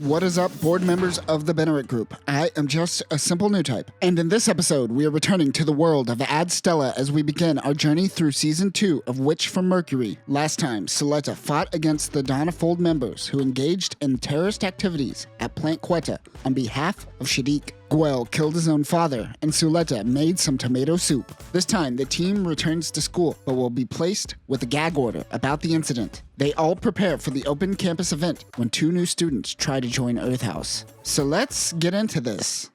What is up, board members of the Bennett Group? I am just a simple new type, and in this episode, we are returning to the world of Ad Stella as we begin our journey through Season 2 of Witch from Mercury. Last time, Suletta fought against the Dawn of Fold members who engaged in terrorist activities at Plant Quetta on behalf of Shadiq. Guel killed his own father, and Suletta made some tomato soup. This time, the team returns to school, but will be placed with a gag order about the incident. They all prepare for the open campus event when two new students try to join Earth House. So let's get into this.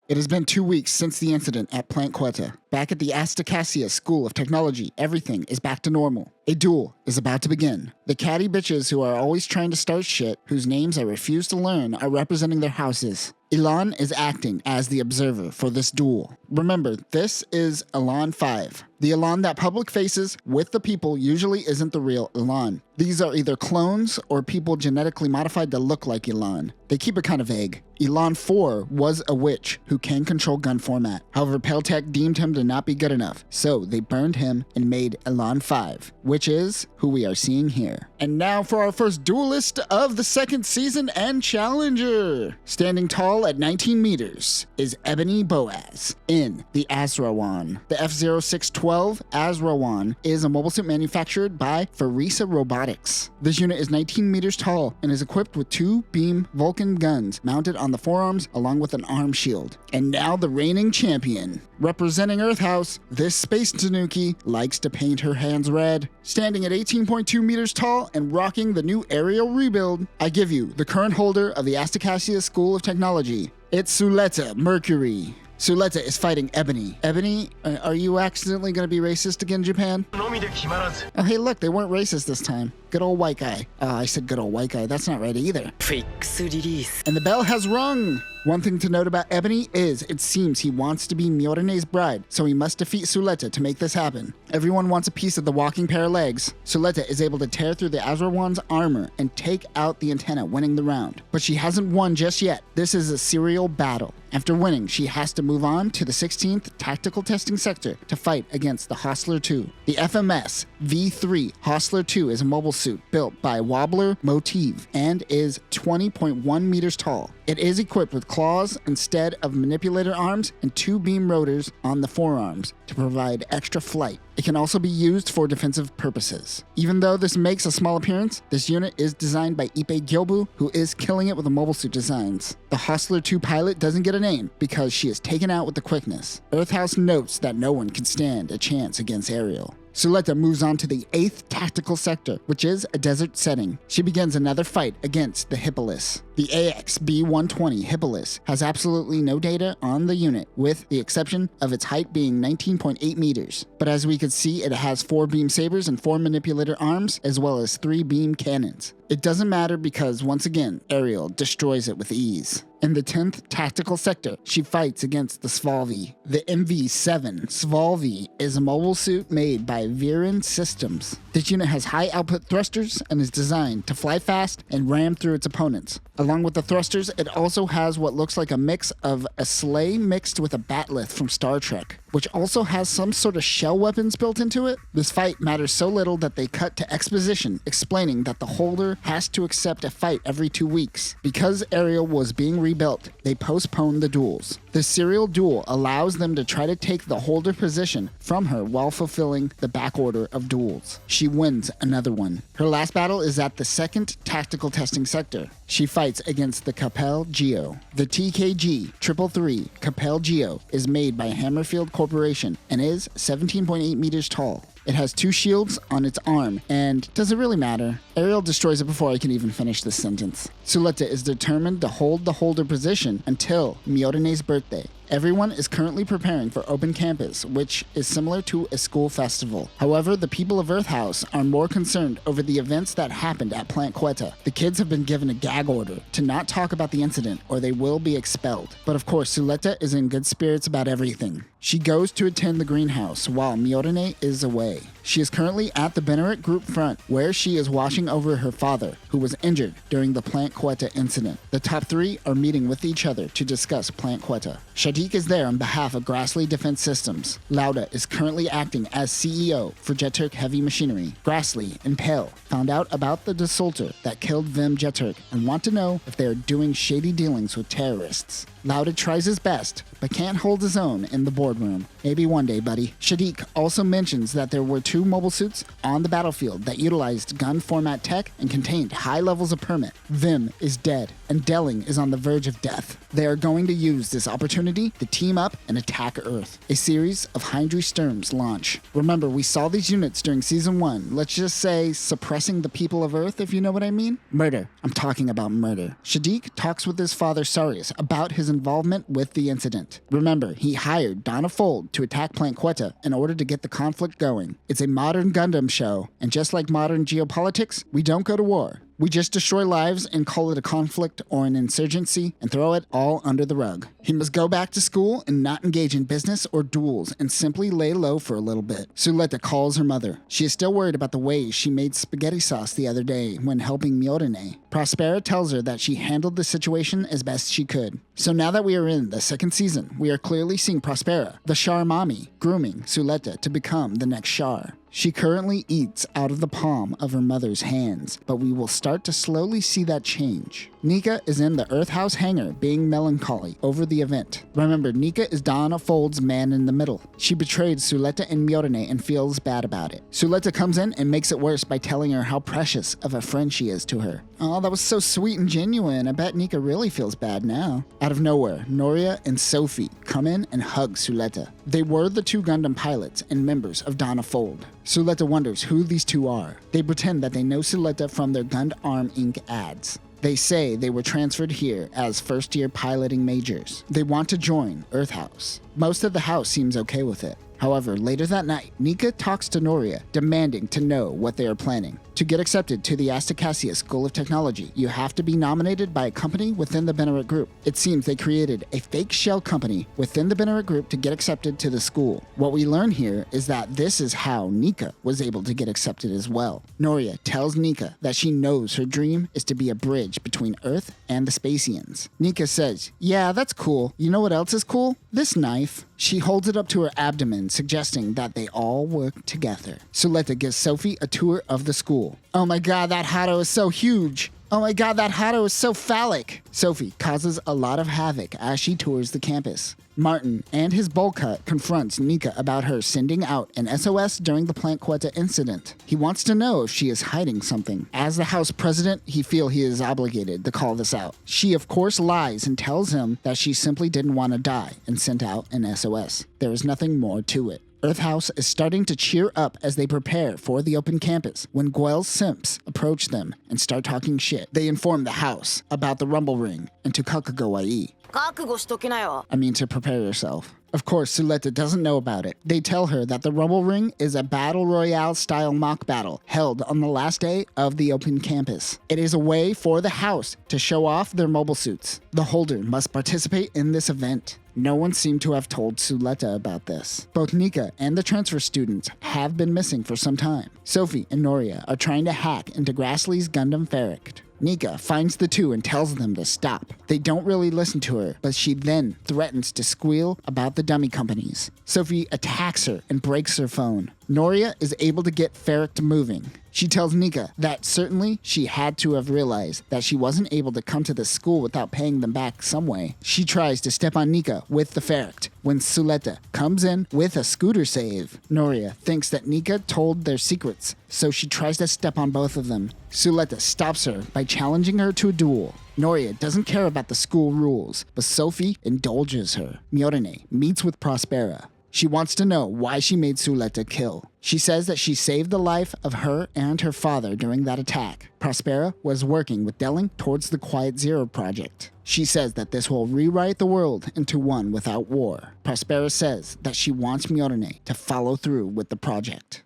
It has been 2 weeks since the incident at Plant Quetta. Back at the Astacasia School of Technology, everything is back to normal. A duel is about to begin. The catty bitches who are always trying to start shit, whose names I refuse to learn, are representing their houses. Elan is acting as the observer for this duel. Remember, this is Elan 5. The Elan that public faces with the people usually isn't the real Elan. These are either clones or people genetically modified to look like Elan. They keep it kind of vague. Elan 4 was a witch who can control gun format. However, Peltec deemed him to not be good enough, so they burned him and made Elan 5, which is who we are seeing here. And now for our first duelist of the second season and challenger. Standing tall at 19 meters is Ebony Boaz in the Azrawan. The F-0612 Azrawan is a mobile suit manufactured by Farisa Robotics. This unit is 19 meters tall and is equipped with two beam Vulcan guns mounted on the forearms along with an arm shield. And now the reigning champion. Representing Earth House, this space tanuki likes to paint her hands red. Standing at 18.2 meters tall and rocking the new aerial rebuild, I give you the current holder of the Astacasia School of Technology. It's Suletta Mercury. Suletta is fighting Ebony. Ebony, are you accidentally going to be racist again, Japan? Oh, hey, look, they weren't racist this time. Good old white guy. Oh, I said good old white guy. That's not right either. And the bell has rung. One thing to note about Ebony is it seems he wants to be Myorene's bride, so he must defeat Suletta to make this happen. Everyone wants a piece of the walking pair of legs. Suletta is able to tear through the Azrawan's armor and take out the antenna, winning the round. But she hasn't won just yet. This is a serial battle. After winning, she has to move on to the 16th Tactical Testing Sector to fight against the Hostler 2. The FMS V3 Hostler 2 is a mobile suit built by Wobbler Motive and is 20.1 meters tall. It is equipped with claws instead of manipulator arms and two beam rotors on the forearms to provide extra flight. It can also be used for defensive purposes. Even though this makes a small appearance, this unit is designed by Ipe Gyobu, who is killing it with the mobile suit designs. The Hostler 2 pilot doesn't get a name because she is taken out with the quickness. Earth House notes that no one can stand a chance against Ariel. Suletta moves on to the 8th Tactical Sector, which is a desert setting. She begins another fight against the Hippolyte. The AX-B120 Hippolyte has absolutely no data on the unit, with the exception of its height being 19.8 meters. But as we can see, it has 4 beam sabers and 4 manipulator arms, as well as 3 beam cannons. It doesn't matter because, once again, Ariel destroys it with ease. In the 10th Tactical Sector, she fights against the Svalvi. The MV-7 Svalvi is a mobile suit made by Viren Systems. This unit has high output thrusters and is designed to fly fast and ram through its opponents. Along with the thrusters, it also has what looks like a mix of a sleigh mixed with a batleth from Star Trek, which also has some sort of shell weapons built into it. This fight matters so little that they cut to exposition explaining that the holder has to accept a fight every 2 weeks. Because Ariel was being rebuilt, they postponed the duels. The serial duel allows them to try to take the holder position from her while fulfilling the back order of duels. She wins another one. Her last battle is at the 2nd Tactical Testing Sector. She fights against the Capel Geo. The TKG 333 Capel Geo is made by Hammerfield Corporation and is 17.8 meters tall. It has 2 shields on its arm, and does it really matter? Ariel destroys it before I can even finish this sentence. Suletta is determined to hold the holder position until Myorene's birthday. Everyone is currently preparing for open campus, which is similar to a school festival. However, the people of Earth House are more concerned over the events that happened at Plant Quetta. The kids have been given a gag order to not talk about the incident or they will be expelled. But of course, Suletta is in good spirits about everything. She goes to attend the greenhouse while Myorene is away. She is currently at the Bennett Group front, where she is watching over her father, who was injured during the Plant Quetta incident. The top three are meeting with each other to discuss Plant Quetta. Shadik is there on behalf of Grassley Defense Systems. Lauda is currently acting as CEO for Jeturk Heavy Machinery. Grassley and Pale found out about the desultor that killed Vim Jeturk and want to know if they are doing shady dealings with terrorists. Lauda tries his best, but can't hold his own in the boardroom. Maybe one day, buddy. Shadik also mentions that there were 2 mobile suits on the battlefield that utilized gun format tech and contained high levels of permit. Vim is dead, and Delling is on the verge of death. They are going to use this opportunity to team up and attack Earth. A series of Hindry Sturms launch. Remember, we saw these units during Season 1, let's just say suppressing the people of Earth, if you know what I mean? Murder. I'm talking about murder. Shadik talks with his father Sarius about his involvement with the incident. Remember, he hired Donna Fold to attack Plant Quetta in order to get the conflict going. It's a modern Gundam show, and just like modern geopolitics, we don't go to war. We just destroy lives and call it a conflict or an insurgency and throw it all under the rug. He must go back to school and not engage in business or duels and simply lay low for a little bit. Suletta calls her mother. She is still worried about the way she made spaghetti sauce the other day when helping Miorine. Prospera tells her that she handled the situation as best she could. So now that we are in the second season, we are clearly seeing Prospera, the Shar Mommy, grooming Suletta to become the next Shar. She currently eats out of the palm of her mother's hands, but we will start to slowly see that change. Nika is in the Earth House hangar being melancholy over the event. Remember, Nika is Donna Fold's man in the middle. She betrayed Suletta and Miorine and feels bad about it. Suletta comes in and makes it worse by telling her how precious of a friend she is to her. Oh, that was so sweet and genuine. I bet Nika really feels bad now. Out of nowhere, Noria and Sophie come in and hug Suletta. They were the 2 Gundam pilots and members of Donna Fold. Suletta wonders who these 2 are. They pretend that they know Suletta from their Gundam Inc. ads. They say they were transferred here as first-year piloting majors. They want to join Earth House. Most of the house seems okay with it. However, later that night, Nika talks to Noria, demanding to know what they are planning. To get accepted to the Astacassia School of Technology, you have to be nominated by a company within the Bennett Group. It seems they created a fake shell company within the Bennett Group to get accepted to the school. What we learn here is that this is how Nika was able to get accepted as well. Noria tells Nika that she knows her dream is to be a bridge between Earth and the Spacians. Nika says, "Yeah, that's cool. You know what else is cool? This knife." She holds it up to her abdomen, suggesting that they all work together. Suletta gives Sophie a tour of the school. "Oh my god, that Hato is so huge. Oh my god, that Hato is so phallic." Sophie causes a lot of havoc as she tours the campus. Martin and his bowl cut confronts Nika about her sending out an SOS during the Plant Quetta incident. He wants to know if she is hiding something. As the house president, he feels he is obligated to call this out. She of course lies and tells him that she simply didn't want to die and sent out an SOS. There is nothing more to it. Earth House is starting to cheer up as they prepare for the open campus when Guel's simps approach them and start talking shit. They inform the house about the rumble ring and to Kakagawai. I mean to prepare yourself. Of course, Suletta doesn't know about it. They tell her that the Rumble Ring is a battle royale style mock battle held on the last day of the open campus. It is a way for the house to show off their mobile suits. The holder must participate in this event. No one seemed to have told Suletta about this. Both Nika and the transfer students have been missing for some time. Sophie and Noria are trying to hack into Grassley's Gundam Ferrict. Nika finds the 2 and tells them to stop. They don't really listen to her, but she then threatens to squeal about the dummy companies. Sophie attacks her and breaks her phone. Noria is able to get Ferrict moving. She tells Nika that certainly she had to have realized that she wasn't able to come to the school without paying them back some way. She tries to step on Nika with the Ferrict when Suletta comes in with a scooter save. Noria thinks that Nika told their secrets, so she tries to step on both of them. Suletta stops her by challenging her to a duel. Noria doesn't care about the school rules, but Sophie indulges her. Miorine meets with Prospera. She wants to know why she made Suletta kill. She says that she saved the life of her and her father during that attack. Prospera was working with Delling towards the Quiet Zero project. She says that this will rewrite the world into one without war. Prospera says that she wants Miorine to follow through with the project.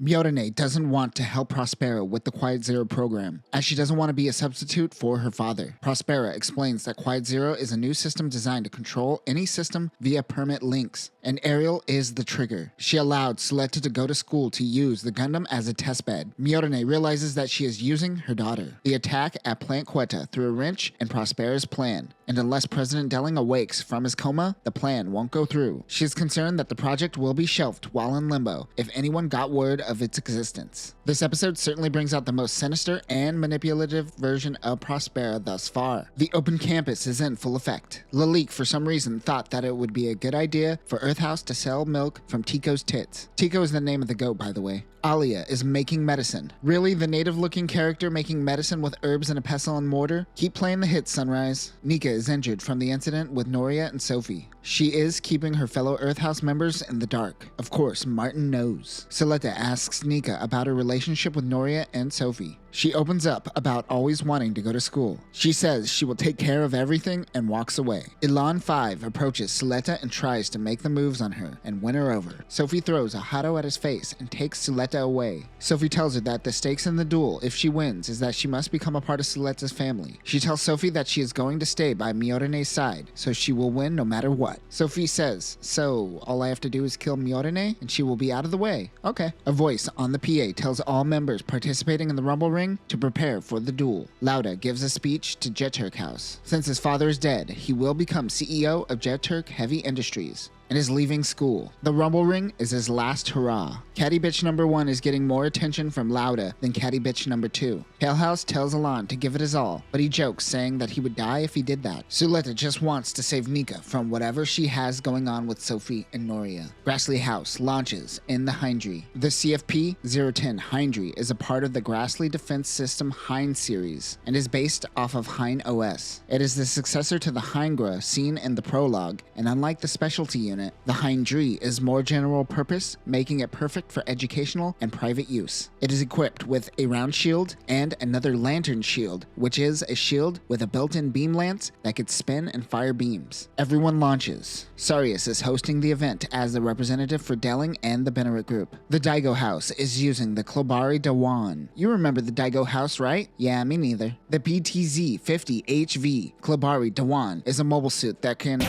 Myorine doesn't want to help Prospera with the Quiet Zero program, as she doesn't want to be a substitute for her father. Prospera explains that Quiet Zero is a new system designed to control any system via permit links, and Ariel is the trigger. She allowed Suletta to go to school to use the Gundam as a testbed. Myorine realizes that she is using her daughter. The attack at Plant Quetta threw a wrench in Prospera's plan, and unless President Delling awakes from his coma, the plan won't go through. She is concerned that the project will be shelved while in limbo if anyone got word of its existence. This episode certainly brings out the most sinister and manipulative version of Prospera thus far. The open campus is in full effect. Lalique, for some reason, thought that it would be a good idea for Earth House to sell milk from Tico's tits. Tico is the name of the goat, by the way. Alia is making medicine. Really, the native-looking character making medicine with herbs and a pestle and mortar? Keep playing the hits, Sunrise. Nika is injured from the incident with Noria and Sophie. She is keeping her fellow Earth House members in the dark. Of course, Martin knows. Suletta asks Nika about her relationship with Noria and Sophie. She opens up about always wanting to go to school. She says she will take care of everything and walks away. Elan 5 approaches Suletta and tries to make the moves on her and win her over. Sophie throws a Hado at his face and takes Suletta away. Sophie tells her that the stakes in the duel, if she wins, is that she must become a part of Suletta's family. She tells Sophie that she is going to stay by Miorine's side, so she will win no matter what. Sophie says, so all I have to do is kill Miorine and she will be out of the way. Okay. A voice on the PA tells all members participating in the Rumble Ring to prepare for the duel. Lauda gives a speech to Jeturk House. Since his father is dead, he will become CEO of Jeturk Heavy Industries and is leaving school. The Rumble Ring is his last hurrah. Catty Bitch number 1 is getting more attention from Lauda than Catty Bitch number 2. Pale House tells Elan to give it his all, but he jokes, saying that he would die if he did that. Suletta just wants to save Nika from whatever she has going on with Sophie and Noria. Grassley House launches in the Hindry. The CFP-010 Hindry is a part of the Grassley Defense System Hind series and is based off of Hind OS. It is the successor to the Hindra seen in the prologue, and unlike the specialty unit, the Hindry is more general purpose, making it perfect for educational and private use. It is equipped with a round shield and another lantern shield, which is a shield with a built-in beam lance that could spin and fire beams. Everyone launches. Sarius is hosting the event as the representative for Delling and the Bennett Group. The Daigo House is using the Klobari Dawan. You remember the Daigo House, right? Yeah, me neither. The PTZ-50HV Klobari Dawan is a mobile suit that can...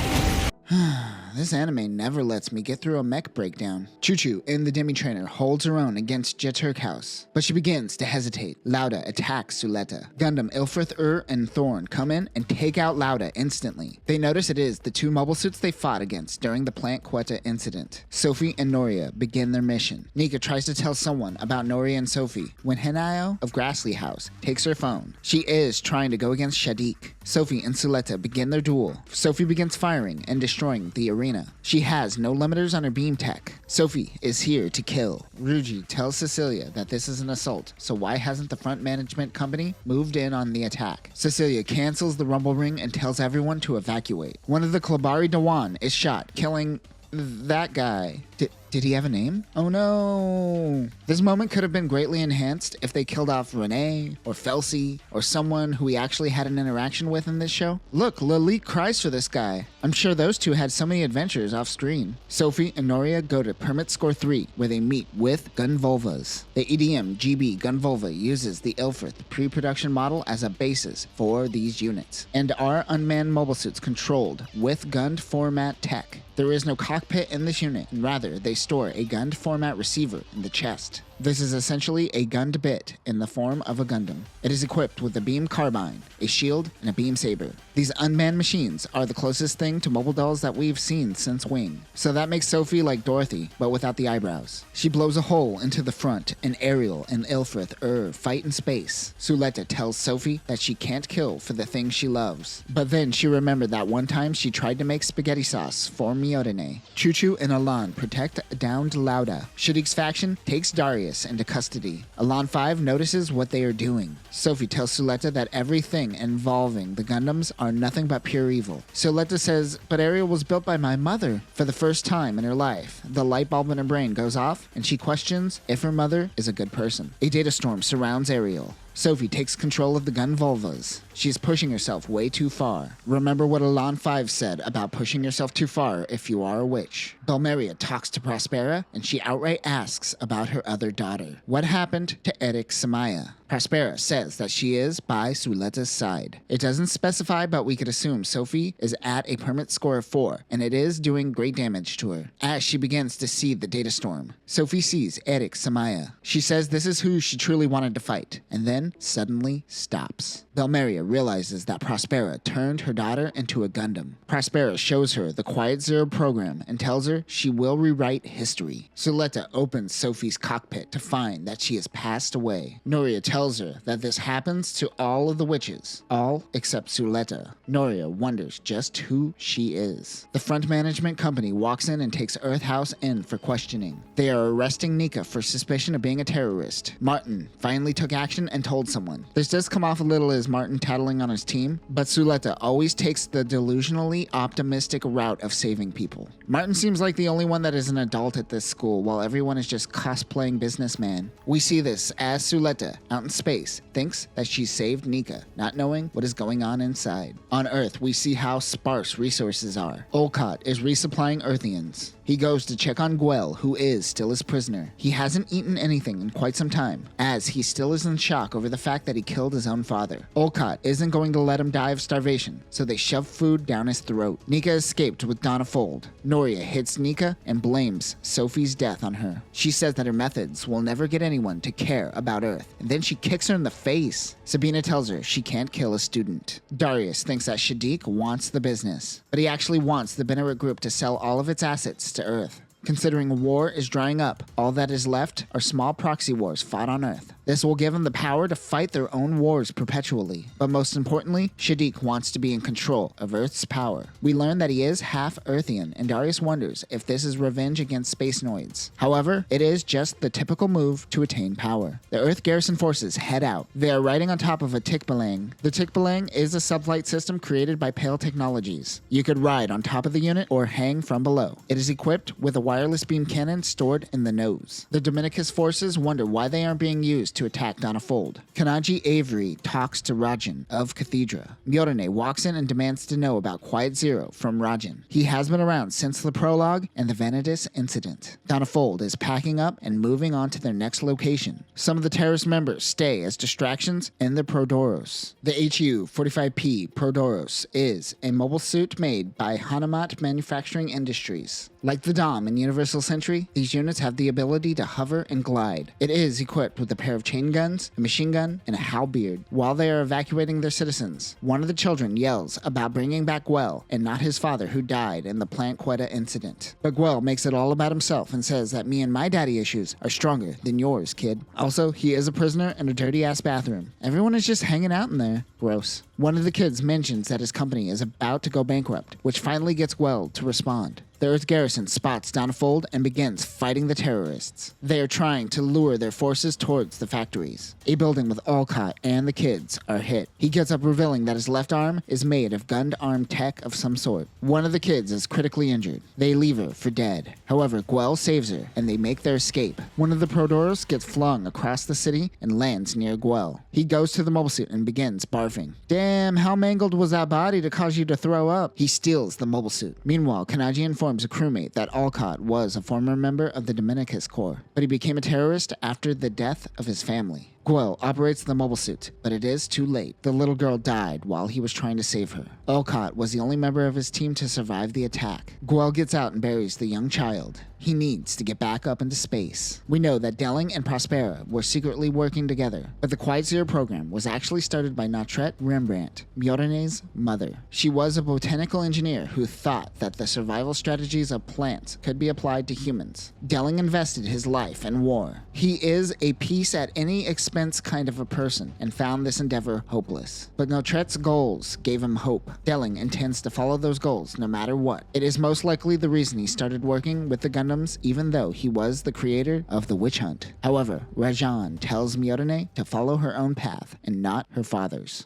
This anime never lets me get through a mech breakdown. Choo-Choo in the Demi-Trainer holds her own against Jeturk House, but she begins to hesitate. Lauda attacks Suletta. Gundam, Ilfrith, and Thorn come in and take out Lauda instantly. They notice it is the two mobile suits they fought against during the Plant Quetta incident. Sophie and Noria begin their mission. Nika tries to tell someone about Noria and Sophie when Henao of Grassley House takes her phone. She is trying to go against Shadiq. Sophie and Suletta begin their duel. Sophie begins firing and destroying the arena. She has no limiters on her beam tech. Sophie is here to kill. Ruji tells Cecilia that this is an assault, so why hasn't the front management company moved in on the attack? Cecilia cancels the Rumble Ring and tells everyone to evacuate. One of the Klobari Dawan is shot, killing that guy. Did he have a name? Oh no. This moment could have been greatly enhanced if they killed off Renee or Felsi or someone who we actually had an interaction with in this show. Look, Lalique cries for this guy. I'm sure those two had so many adventures off screen. Sophie and Noria go to Permit Score 3 where they meet with Gunvolvas. The EDM GB Gunvolva uses the Ilfrith pre-production model as a basis for these units and are unmanned mobile suits controlled with Gund format tech. There is no cockpit in this unit, and rather they store a Gund format receiver in the chest. This is essentially a Gund bit in the form of a Gundam. It is equipped with a beam carbine, a shield, and a beam saber. These unmanned machines are the closest thing to mobile dolls that we've seen since Wing. So that makes Sophie like Dorothy, but without the eyebrows. She blows a hole into the front, and Ariel and Ilfrith fight in space. Suletta tells Sophie that she can't kill for the thing she loves. But then she remembered that one time she tried to make spaghetti sauce for Miorine. Choo-Choo and Elan protect downed Lauda. Shadiq's faction takes Darius into custody. Elan 5 notices what they are doing. Sophie tells Suletta that everything involving the Gundams are nothing but pure evil. Suletta says, but Ariel was built by my mother. For the first time in her life, the light bulb in her brain goes off and she questions if her mother is a good person. A data storm surrounds Ariel. Sophie takes control of the gun vulvas. She's pushing herself way too far. Remember what Elan 5 said about pushing yourself too far if you are a witch. Belmeria talks to Prospera, and she outright asks about her other daughter. What happened to Eric Samaya? Prospera says that she is by Suleta's side. It doesn't specify, but we could assume Sophie is at a permit score of 4, and it is doing great damage to her. As she begins to see the data storm, Sophie sees Eric Samaya. She says this is who she truly wanted to fight, and then suddenly stops. Belmeria realizes that Prospera turned her daughter into a Gundam. Prospera shows her the Quiet Zero program and tells her she will rewrite history. Suleta opens Sophie's cockpit to find that she has passed away. Noria tells her that this happens to all of the witches, all except Suleta. Noria wonders just who she is. The front management company walks in and takes Earth House in for questioning. They are arresting Nika for suspicion of being a terrorist. Martin finally took action and told someone. This does come off a little as Martin tattling on his team, but Suleta always takes the delusionally optimistic route of saving people. Martin seems like the only one that is an adult at this school, while everyone is just cosplaying businessman. We see this as Suleta, out in space, thinks that she saved Nika, not knowing what is going on inside. On Earth, we see how sparse resources are. Olcott is resupplying Earthians. He goes to check on Gwel, who is still his prisoner. He hasn't eaten anything in quite some time, as he still is in shock over the fact that he killed his own father. Olcott isn't going to let him die of starvation, so they shove food down his throat. Nika escaped with Donna Fold. Noria hits Nika and blames Sophie's death on her. She says that her methods will never get anyone to care about Earth, and then she kicks her in the face. Sabina tells her she can't kill a student. Darius thinks that Shadiq wants the business, but he actually wants the Benerit Group to sell all of its assets to Earth. Considering war is drying up, all that is left are small proxy wars fought on Earth. This will give them the power to fight their own wars perpetually. But most importantly, Shadiq wants to be in control of Earth's power. We learn that he is half Earthian, and Darius wonders if this is revenge against Space Noids. However, it is just the typical move to attain power. The Earth garrison forces head out. They are riding on top of a Tikbalang. The Tikbalang is a sublight system created by Pale Technologies. You could ride on top of the unit or hang from below. It is equipped with a wireless beam cannon stored in the nose. The Dominicus forces wonder why they aren't being used to attack Donna Fold. Kanaji Avery talks to Rajan of Cathedra. Myorine walks in and demands to know about Quiet Zero from Rajan. He has been around since the prologue and the Vanadis incident. Donna Fold is packing up and moving on to their next location. Some of the terrorist members stay as distractions in the Prodoros. The HU-45P Prodoros is a mobile suit made by Hanamat Manufacturing Industries. Like the Dom in Universal Century, these units have the ability to hover and glide. It is equipped with a pair of chain guns, a machine gun, and a halberd. While they are evacuating their citizens, one of the children yells about bringing back Gwel and not his father who died in the Plant Quetta incident. But Gwel makes it all about himself and says that me and my daddy issues are stronger than yours, kid. Also, he is a prisoner in a dirty-ass bathroom. Everyone is just hanging out in there. Gross. One of the kids mentions that his company is about to go bankrupt, which finally gets Gwel to respond. The Earth garrison spots Donna Fold and begins fighting the terrorists. They are trying to lure their forces towards the factories. A building with Olcott and the kids are hit. He gets up revealing that his left arm is made of gunned arm tech of some sort. One of the kids is critically injured. They leave her for dead. However, Gwel saves her and they make their escape. One of the Prodoros gets flung across the city and lands near Gwel. He goes to the mobile suit and begins barfing. Damn, how mangled was that body to cause you to throw up? He steals the mobile suit. Meanwhile, Kanaji informs a crewmate that Olcott was a former member of the Dominicus Corps, but he became a terrorist after the death of his family. Gwel operates the mobile suit, but it is too late. The little girl died while he was trying to save her. Olcott was the only member of his team to survive the attack. Gwel gets out and buries the young child. He needs to get back up into space. We know that Delling and Prospera were secretly working together, but the Quiet Zero program was actually started by Nautret Rembrandt, Mjolnir's mother. She was a botanical engineer who thought that the survival strategies of plants could be applied to humans. Delling invested his life in war. He is a peace at any expense kind of a person and found this endeavor hopeless. But Nautret's goals gave him hope. Delling intends to follow those goals no matter what. It is most likely the reason he started working with the Gundams even though he was the creator of the witch hunt. However, Rajan tells Myorine to follow her own path and not her father's.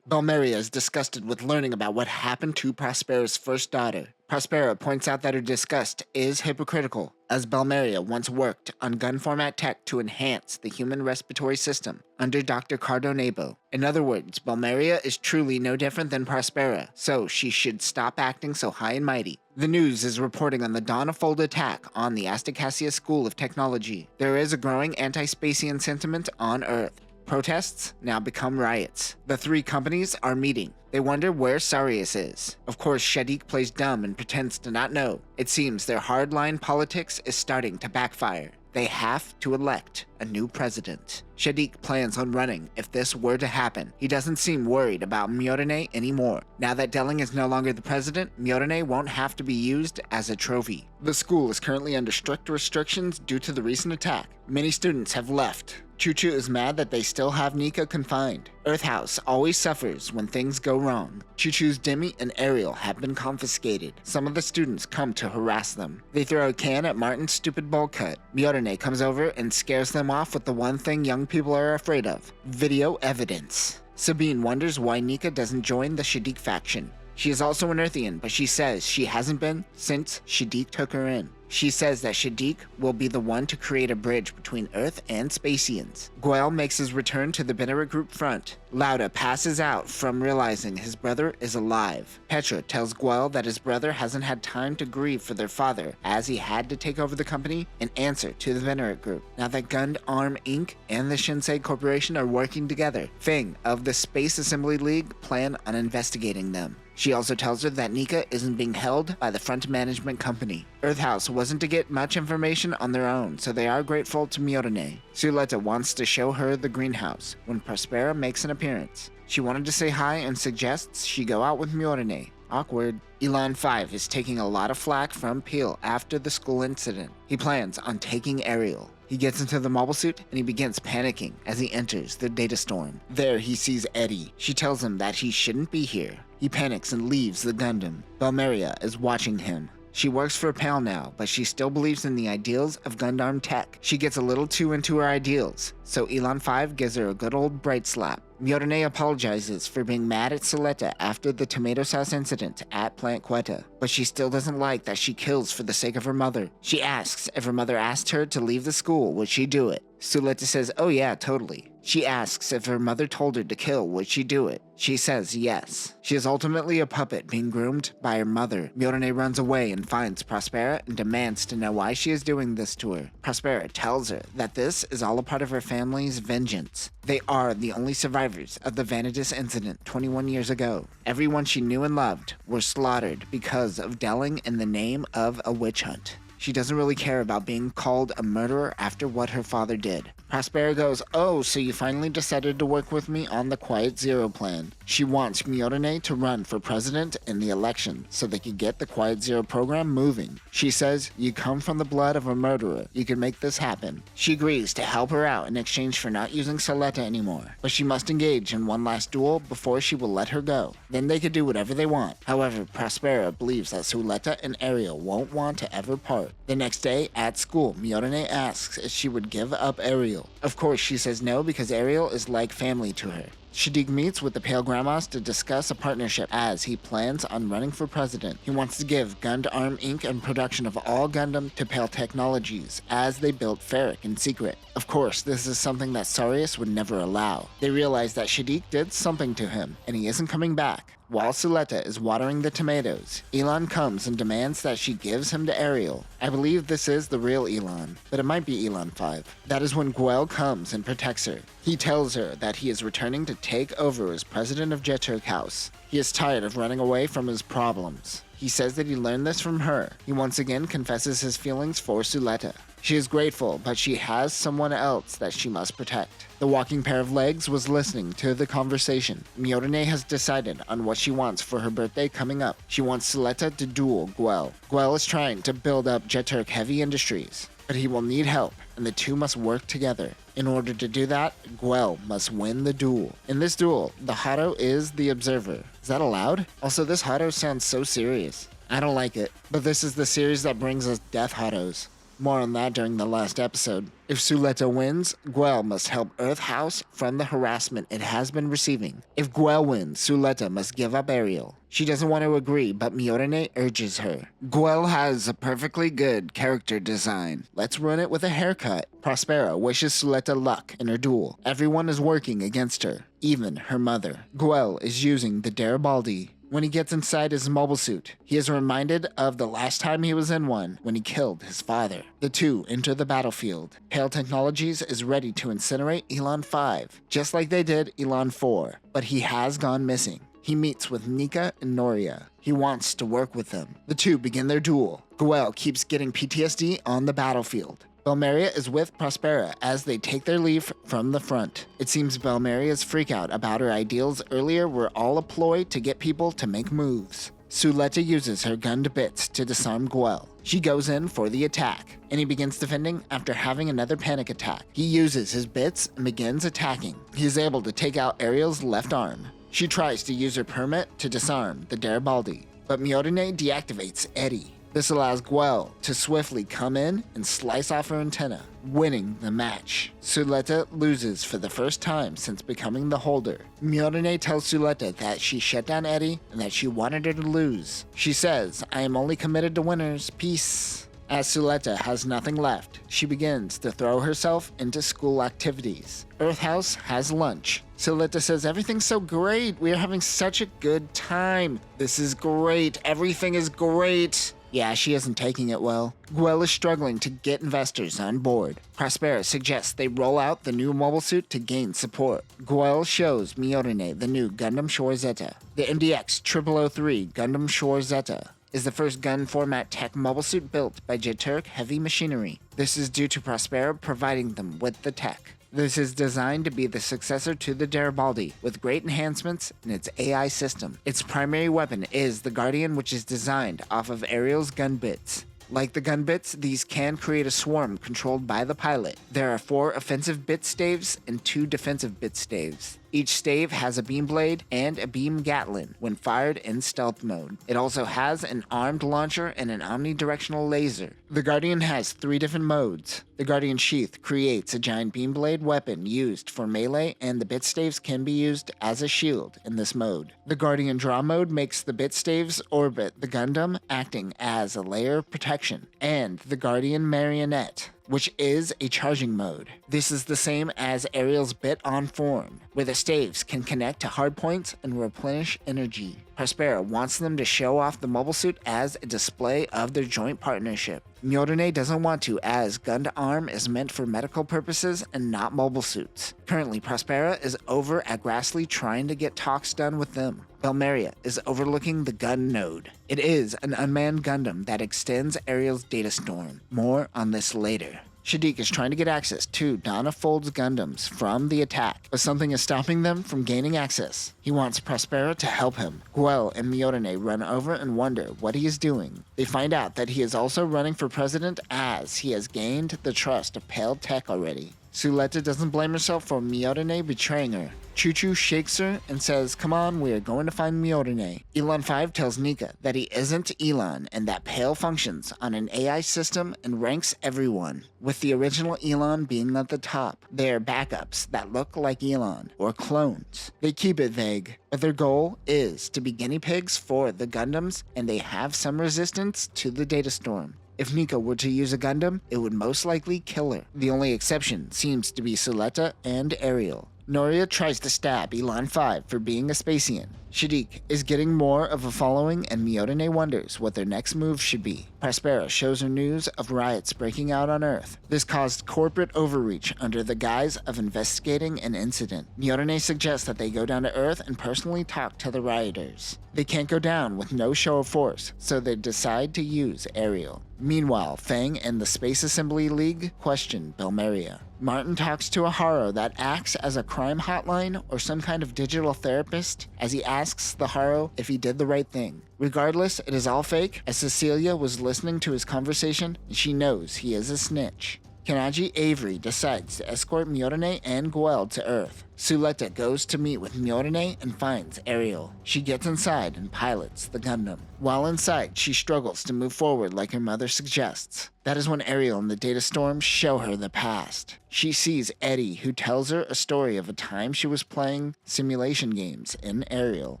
Belmeria is disgusted with learning about what happened to Prospera's first daughter. Prospera points out that her disgust is hypocritical. as Belmeria once worked on gun format tech to enhance the human respiratory system under Dr. Cardonabo. In other words, Belmeria is truly no different than Prospera, so she should stop acting so high and mighty. The news is reporting on the Dawn-of-Fold attack on the Astacassia School of Technology. There is a growing anti-Spacian sentiment on Earth. Protests now become riots. The three companies are meeting. They wonder where Sarius is. Of course, Shaddiq plays dumb and pretends to not know. It seems their hardline politics is starting to backfire. They have to elect a new president. Shaddiq plans on running if this were to happen. He doesn't seem worried about Myorine anymore. Now that Delling is no longer the president, Myorine won't have to be used as a trophy. The school is currently under strict restrictions due to the recent attack. Many students have left. Choo-Choo is mad that they still have Nika confined. Earth House always suffers when things go wrong. Choo-Choo's Demi and Ariel have been confiscated. Some of the students come to harass them. They throw a can at Martin's stupid bowl cut. Myorine comes over and scares them off with the one thing young people are afraid of: video evidence. Sabine wonders why Nika doesn't join the Shaddiq faction. She is also an Earthian, but she says she hasn't been since Shaddiq took her in. She says that Shaddiq will be the one to create a bridge between Earth and Spacians. Guel makes his return to the Benneret group front. Lauda passes out from realizing his brother is alive. Petra tells Guel that his brother hasn't had time to grieve for their father, as he had to take over the company in answer to the Benneret group. Now that Gundam Inc. and the Shinsei Corporation are working together, Feng of the Space Assembly League plan on investigating them. She also tells her that Nika isn't being held by the front management company. Earth House wasn't to get much information on their own, so they are grateful to Myorine. Suletta wants to show her the greenhouse when Prospera makes an appearance. She wanted to say hi and suggests she go out with Myorine. Awkward. Elon 5 is taking a lot of flack from Peel after the school incident. He plans on taking Ariel. He gets into the mobile suit and he begins panicking as he enters the data storm. There he sees Eddie. She tells him that he shouldn't be here. He panics and leaves the Gundam. Belmeria is watching him. She works for PAL now, but she still believes in the ideals of Gundam tech. She gets a little too into her ideals, so Elon 5 gives her a good old bright slap. Myorine apologizes for being mad at Suletta after the tomato sauce incident at Plant Quetta, but she still doesn't like that she kills for the sake of her mother. She asks if her mother asked her to leave the school, would she do it? Suletta says, oh yeah, totally. She asks if her mother told her to kill, would she do it? She says yes. She is ultimately a puppet being groomed by her mother. Myorine runs away and finds Prospera and demands to know why she is doing this to her. Prospera tells her that this is all a part of her family's vengeance. They are the only survivors of the Vanitas incident 21 years ago. Everyone she knew and loved were slaughtered because of Delling in the name of a witch hunt. She doesn't really care about being called a murderer after what her father did. Prospera goes, oh, so you finally decided to work with me on the Quiet Zero plan. She wants Myorine to run for president in the election so they can get the Quiet Zero program moving. She says, you come from the blood of a murderer. You can make this happen. She agrees to help her out in exchange for not using Suletta anymore, but she must engage in one last duel before she will let her go. Then they could do whatever they want. However, Prospera believes that Suletta and Ariel won't want to ever part. The next day, at school, Myorine asks if she would give up Ariel. Of course, she says no because Ariel is like family to her. Shaddiq meets with the Pale Grandmas to discuss a partnership as he plans on running for president. He wants to give Gundam Inc. and production of all Gundam to Pale Technologies as they built Ferric in secret. Of course, this is something that Sarius would never allow. They realize that Shaddiq did something to him and he isn't coming back. While Suletta is watering the tomatoes, Elon comes and demands that she gives him to Ariel. I believe this is the real Elon, but it might be Elon 5. That is when Guel comes and protects her. He tells her that he is returning to take over as president of Jeturk House. He is tired of running away from his problems. He says that he learned this from her. He once again confesses his feelings for Suletta. She is grateful, but she has someone else that she must protect. The walking pair of legs was listening to the conversation. Myorine has decided on what she wants for her birthday coming up. She wants Suletta to duel Guel. Guel is trying to build up Jeturk Heavy Industries, but he will need help, and the two must work together. In order to do that, Guel must win the duel. In this duel, the Hado is the observer. Is that allowed? Also, this Hado sounds so serious. I don't like it, but this is the series that brings us Death Hados. More on that during the last episode. If Suletta wins, Guel must help Earth House from the harassment it has been receiving. If Guel wins, Suletta must give up Ariel. She doesn't want to agree, but Miorine urges her. Guel has a perfectly good character design. Let's run it with a haircut. Prospera wishes Suletta luck in her duel. Everyone is working against her, even her mother. Guel is using the Garibaldi. When he gets inside his mobile suit, he is reminded of the last time he was in one when he killed his father. The two enter the battlefield. Pale Technologies is ready to incinerate Elon 5, just like they did Elon 4, but he has gone missing. He meets with Nika and Noria. He wants to work with them. The two begin their duel. Guel keeps getting PTSD on the battlefield. Belmeria is with Prospera as they take their leave from the front. It seems Belmeria's freakout about her ideals earlier were all a ploy to get people to make moves. Suletta uses her gun to bits to disarm Guel. She goes in for the attack, and he begins defending after having another panic attack. He uses his bits and begins attacking. He is able to take out Ariel's left arm. She tries to use her permit to disarm the Garibaldi, but Miorine deactivates Eddie. This allows Guel to swiftly come in and slice off her antenna, winning the match. Suletta loses for the first time since becoming the holder. Miorine tells Suletta that she shut down Eddie and that she wanted her to lose. She says, "I am only committed to winners, peace." As Suletta has nothing left, she begins to throw herself into school activities. Earth House has lunch. Suletta says, "Everything's so great. We are having such a good time. This is great. Everything is great." Yeah, she isn't taking it well. Guel is struggling to get investors on board. Prospera suggests they roll out the new mobile suit to gain support. Guel shows Miorine the new Gundam Shore Zeta. The MDX 0003 Gundam Shore Zeta is the first gun format tech mobile suit built by Jeturk Heavy Machinery. This is due to Prospera providing them with the tech. This is designed to be the successor to the Garibaldi, with great enhancements in its AI system. Its primary weapon is the Guardian, which is designed off of Ariel's gun bits. Like the gun bits, these can create a swarm controlled by the pilot. There are 4 offensive bit staves and 2 defensive bit staves. Each stave has a beam blade and a beam Gatling when fired in stealth mode. It also has an armed launcher and an omnidirectional laser. The Guardian has 3 different modes. The Guardian Sheath creates a giant beam blade weapon used for melee, and the bit staves can be used as a shield in this mode. The Guardian Draw mode makes the bit staves orbit the Gundam, acting as a layer of protection, and the Guardian Marionette, which is a charging mode. This is the same as Ariel's bit on form, where the staves can connect to hardpoints and replenish energy. Prospera wants them to show off the mobile suit as a display of their joint partnership. Miorine doesn't want to, as Gundam is meant for medical purposes and not mobile suits. Currently, Prospera is over at Grassley trying to get talks done with them. Belmeria is overlooking the gun node. It is an unmanned Gundam that extends Ariel's data storm. More on this later. Shadiq is trying to get access to Donna Fold's Gundams from the attack, but something is stopping them from gaining access. He wants Prospera to help him. Guel and Miorine run over and wonder what he is doing. They find out that he is also running for president, as he has gained the trust of Pale Tech already. Suletta doesn't blame herself for Miorine betraying her. Choo-Choo shakes her and says, "Come on, we are going to find Miorine." Elon 5 tells Nika that he isn't Elon and that Pale functions on an AI system and ranks everyone, with the original Elon being at the top. They are backups that look like Elon, or clones. They keep it vague, but their goal is to be guinea pigs for the Gundams, and they have some resistance to the data storm. If Nika were to use a Gundam, it would most likely kill her. The only exception seems to be Suletta and Ariel. Noria tries to stab Elon 5 for being a Spacian. Shadiq is getting more of a following, and Miorine wonders what their next move should be. Prospera shows her news of riots breaking out on Earth. This caused corporate overreach under the guise of investigating an incident. Miorine suggests that they go down to Earth and personally talk to the rioters. They can't go down with no show of force, so they decide to use Ariel. Meanwhile, Fang and the Space Assembly League question Belmeria. Martin talks to a Haro that acts as a crime hotline or some kind of digital therapist, as he asks the Haro if he did the right thing. Regardless, it is all fake, as Cecilia was listening to his conversation and she knows he is a snitch. Kanaji Avery decides to escort Miorine and Guel to Earth. Suletta goes to meet with Myorine and finds Ariel. She gets inside and pilots the Gundam. While inside, she struggles to move forward like her mother suggests. That is when Ariel and the data storm show her the past. She sees Eddie, who tells her a story of a time she was playing simulation games in Ariel.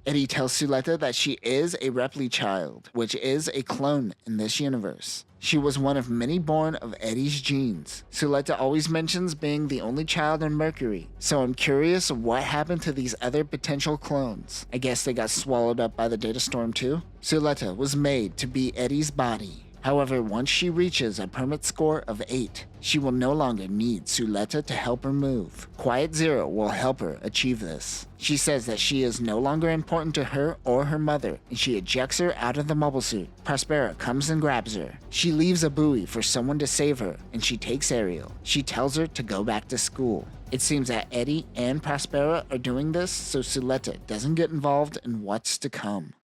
Eddie tells Suletta that she is a Repli child, which is a clone in this universe. She was one of many born of Eddie's genes. Suletta always mentions being the only child in Mercury, so I'm curious what happened to these other potential clones. I guess they got swallowed up by the data storm too? Suletta was made to be Eddie's body. However, once she reaches a permit score of 8, she will no longer need Suletta to help her move. Quiet Zero will help her achieve this. She says that she is no longer important to her or her mother, and she ejects her out of the mobile suit. Prospera comes and grabs her. She leaves a buoy for someone to save her, and she takes Ariel. She tells her to go back to school. It seems that Eddie and Prospera are doing this so Suletta doesn't get involved in what's to come.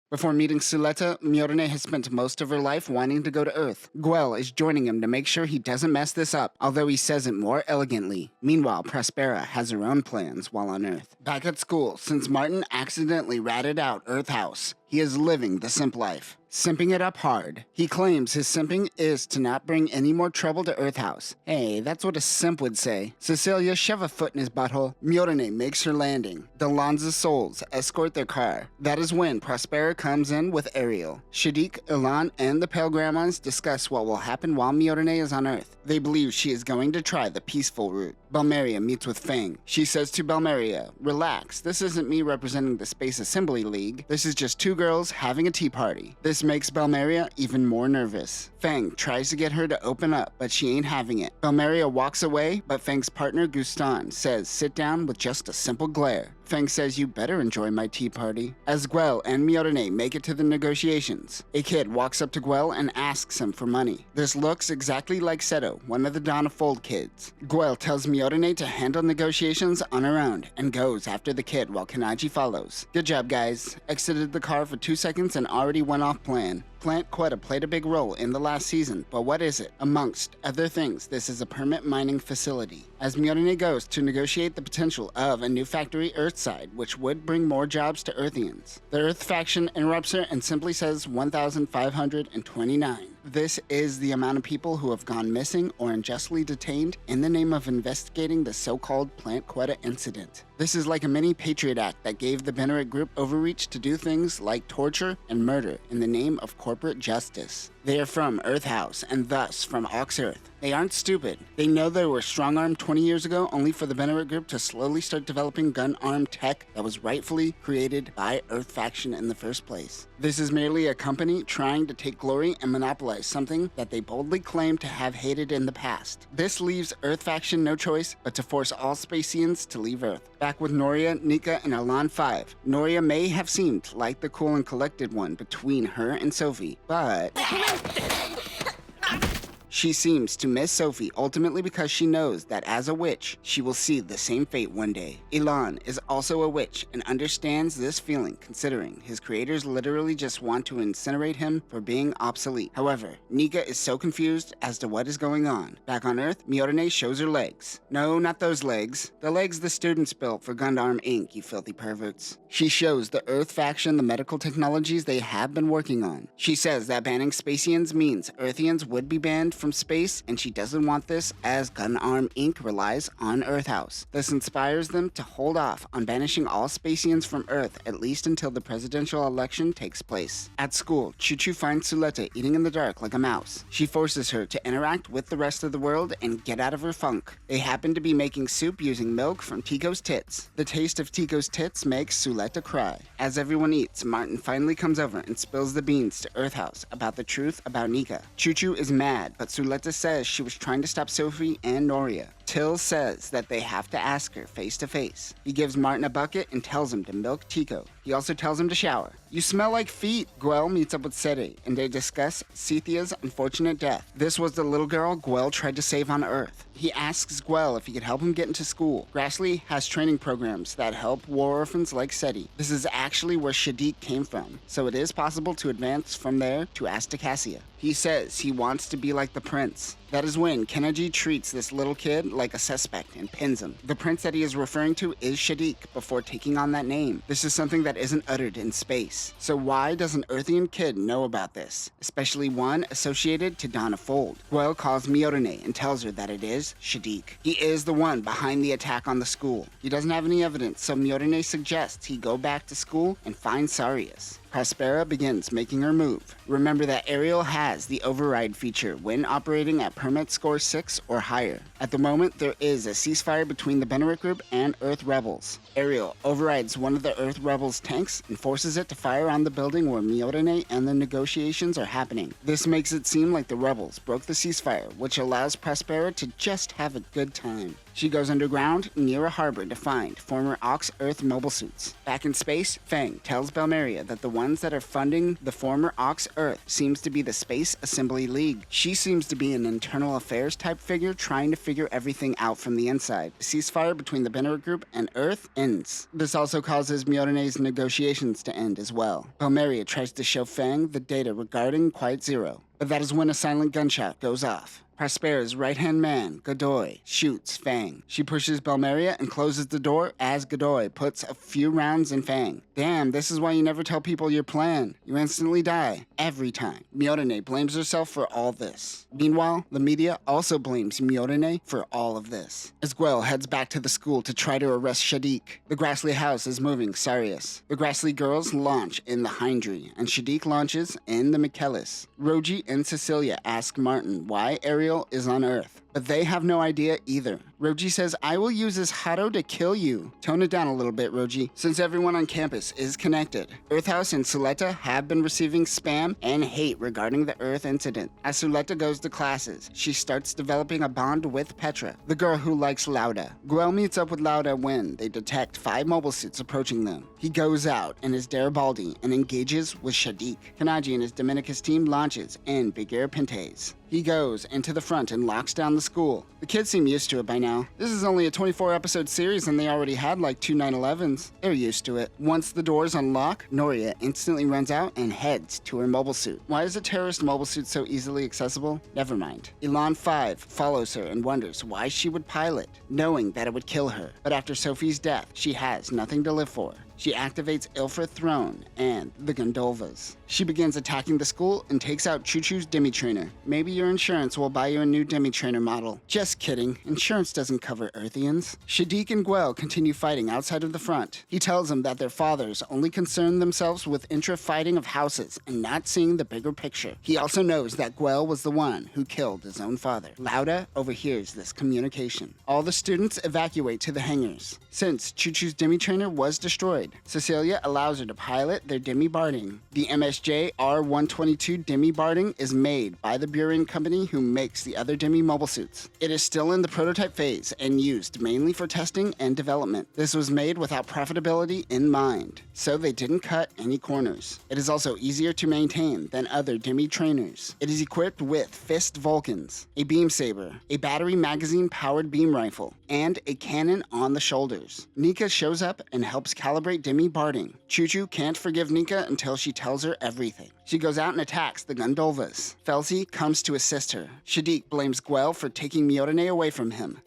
Before meeting Suletta, Myorine has spent most of her life wanting to go to Earth. Guel is joining him to make sure he doesn't mess this up, although he says it more elegantly. Meanwhile, Prospera has her own plans while on Earth. Back at school, since Martin accidentally ratted out Earth House, he is living the simp life. Simping it up hard. He claims his simping is to not bring any more trouble to Earth House. Hey, that's what a simp would say. Cecilia, shove a foot in his butthole. Myorine makes her landing. The Lanza souls escort their car. That is when Prospera comes in with Ariel. Shadiq, Ilan, and the Pale Grandmas discuss what will happen while Myorine is on Earth. They believe she is going to try the peaceful route. Belmeria meets with Fang. She says to Belmeria, "Relax, this isn't me representing the Space Assembly League. This is just two girls having a tea party." This makes Belmeria even more nervous. Fang tries to get her to open up, but she ain't having it. Belmeria walks away, but Fang's partner Gustan says sit down with just a simple glare. Fang says you better enjoy my tea party. As Guel and Myorine make it to the negotiations, a kid walks up to Guel and asks him for money. This looks exactly like Seto, one of the Donna Fold kids. Guel tells Myorine to handle negotiations on her own and goes after the kid while Kanaji follows. Good job, guys. Exited the car for 2 seconds and already went off plan. Plant Quetta played a big role in the last season, but what is it? Amongst other things, this is a permit mining facility. As Myorine goes to negotiate the potential of a new factory Earthside, which would bring more jobs to Earthians. The Earth faction interrupts her and simply says 1,529. This is the amount of people who have gone missing or unjustly detained in the name of investigating the so-called Plant Quetta incident. This is like a mini Patriot Act that gave the Bennett Group overreach to do things like torture and murder in the name of corporate justice. They are from Earth House and thus from Ox Earth. They aren't stupid. They know they were strong-armed 20 years ago only for the Bennett Group to slowly start developing gun-armed tech that was rightfully created by Earth faction in the first place. This is merely a company trying to take glory and monopolize something that they boldly claim to have hated in the past. This leaves Earth faction no choice but to force all Spacians to leave Earth. Back with Noria, Nika, and Elan 5. Noria may have seemed like the cool and collected one between her and Sophie, but she seems to miss Sophie ultimately because she knows that as a witch, she will see the same fate one day. Elan is also a witch and understands this feeling considering his creators literally just want to incinerate him for being obsolete. However, Nika is so confused as to what is going on. Back on Earth, Myorine shows her legs. No, not those legs. The legs the students built for Gundam Inc., you filthy perverts. She shows the Earth faction the medical technologies they have been working on. She says that banning Spacians means Earthians would be banned from space, and she doesn't want this as Gunarm Inc. relies on Earth House. This inspires them to hold off on banishing all Spacians from Earth at least until the presidential election takes place. At school, Choo-Choo finds Suletta eating in the dark like a mouse. She forces her to interact with the rest of the world and get out of her funk. They happen to be making soup using milk from Tico's tits. The taste of Tico's tits makes Suletta cry. As everyone eats, Martin finally comes over and spills the beans to Earth House about the truth about Nika. Choo-Choo is mad, but Suletta says she was trying to stop Sophie and Noria. Till says that they have to ask her face to face. He gives Martin a bucket and tells him to milk Tico. He also tells him to shower. You smell like feet. Guel meets up with Seti and they discuss Cynthia's unfortunate death. This was the little girl Guel tried to save on Earth. He asks Guel if he could help him get into school. Grassley has training programs that help war orphans like Seti. This is actually where Shadiq came from, so it is possible to advance from there to Astacassia. He says he wants to be like the prince. That is when Kennedy treats this little kid like a suspect and pins him. The prince that he is referring to is Shadiq before taking on that name. This is something that isn't uttered in space. So why does an Earthian kid know about this? Especially one associated to Donna Fold. Guel calls Miorine and tells her that it is Shadiq. He is the one behind the attack on the school. He doesn't have any evidence, so Miorine suggests he go back to school and find Sarius. Prospera begins making her move. Remember that Ariel has the override feature when operating at permit score 6 or higher. At the moment, there is a ceasefire between the Benerit group and Earth rebels. Ariel overrides one of the Earth rebels' tanks and forces it to fire on the building where Miorine and the negotiations are happening. This makes it seem like the rebels broke the ceasefire, which allows Prospera to just have a good time. She goes underground near a harbor to find former Ox Earth mobile suits. Back in space, Fang tells Belmeria that the ones that are funding the former Ox Earth seems to be the Space Assembly League. She seems to be an internal affairs type figure trying to figure everything out from the inside. The ceasefire between the Benerit group and Earth ends. This also causes Miorine's negotiations to end as well. Belmeria tries to show Fang the data regarding Quiet Zero, but that is when a silent gunshot goes off. Prospera's right-hand man, Godoy, shoots Fang. She pushes Belmeria and closes the door as Godoy puts a few rounds in Fang. Damn, this is why you never tell people your plan. You instantly die. Every time. Miorine blames herself for all this. Meanwhile, the media also blames Miorine for all of this. As Guel heads back to the school to try to arrest Shadiq, the Grassley house is moving Sarius. The Grassley girls launch in the Hindry, and Shadiq launches in the Michaelis. Roji and Cecilia ask Martin why Ariel is on Earth, but they have no idea either. Roji says, "I will use this Hado to kill you." Tone it down a little bit, Roji. Since everyone on campus is connected, Earthhouse and Suletta have been receiving spam and hate regarding the Earth incident. As Suletta goes to classes, she starts developing a bond with Petra, the girl who likes Lauda. Guel meets up with Lauda when they detect 5 mobile suits approaching them. He goes out in his Garibaldi and engages with Shadiq. Kanaji and his Dominicus team launches in Bigir Pintes. He goes into the front and locks down the school. The kids seem used to it by now. This is only a 24-episode series and they already had like 2 9/11s. They're used to it. Once the doors unlock, Noria instantly runs out and heads to her mobile suit. Why is a terrorist mobile suit so easily accessible? Never mind. Elan 5 follows her and wonders why she would pilot, knowing that it would kill her. But after Sophie's death, she has nothing to live for. She activates Ilfra Throne and the Gondolvas. She begins attacking the school and takes out Choo-Choo's Demi-Trainer. Maybe your insurance will buy you a new Demi-Trainer model. Just kidding. Insurance doesn't cover Earthians. Shadiq and Guel continue fighting outside of the front. He tells them that their fathers only concern themselves with intra-fighting of houses and not seeing the bigger picture. He also knows that Guel was the one who killed his own father. Lauda overhears this communication. All the students evacuate to the hangars. Since Choo-Choo's Demi-Trainer was destroyed, Cecilia allows her to pilot their Demi-Barding. The MSJ R122 Demi-Barding is made by the Burin company who makes the other Demi mobile suits. It is still in the prototype phase and used mainly for testing and development. This was made without profitability in mind, so they didn't cut any corners. It is also easier to maintain than other Demi trainers. It is equipped with Fist Vulcans, a beam saber, a battery magazine-powered beam rifle, and a cannon on the shoulders. Nika shows up and helps calibrate Demi-Barding. Choo-Choo can't forgive Nika until she tells her everything. She goes out and attacks the Gondolvas. Felsi comes to assist her. Shadiq blames Guel for taking Miorine away from him.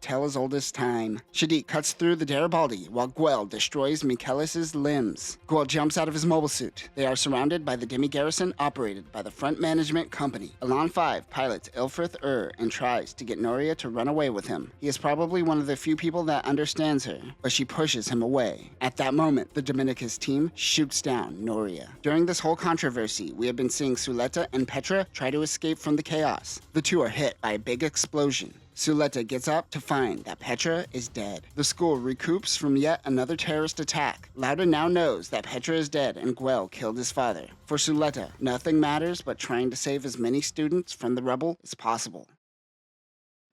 Tell as old as time. Shadiq cuts through the Garibaldi while Guel destroys Michaelis' limbs. Guel jumps out of his mobile suit. They are surrounded by the Demi garrison operated by the Front Management Company. Elan 5 pilots Ilfrith and tries to get Noria to run away with him. He is probably one of the few people that understands her, but she pushes him away. At that moment, the Dominicus team shoots down Noria. During this whole controversy, we have been seeing Suletta and Petra try to escape from the chaos. The two are hit by a big explosion. Suletta gets up to find that Petra is dead. The school recoups from yet another terrorist attack. Lauda now knows that Petra is dead and Guel killed his father. For Suletta, nothing matters but trying to save as many students from the rubble as possible.